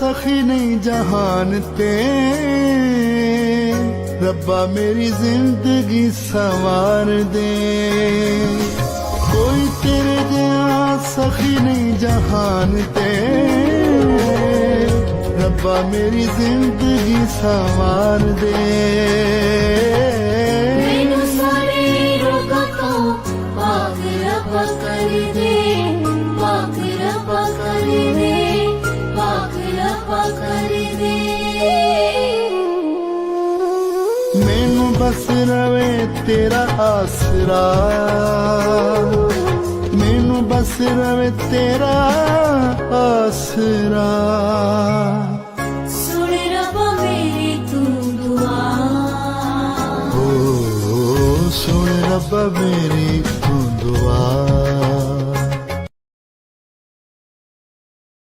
सखी नहीं जहान ते, रब्बा मेरी जिंदगी संवार दे। कोई तेरे जैसा सखी नहीं जहान ते, रब्बा मेरी जिंदगी संवार दे। मैनू सारे रोगों तो पाक रब्बा कर दे, पाक रब्बा कर दे, पाक रब्बा कर दे। मैनू बस रवे तेरा आसरा, मैनू बस रवे तेरा आसरा। सुन रब्बा मेरी तू दुआ, ओ सुन रब्बा मेरी तू दुआ।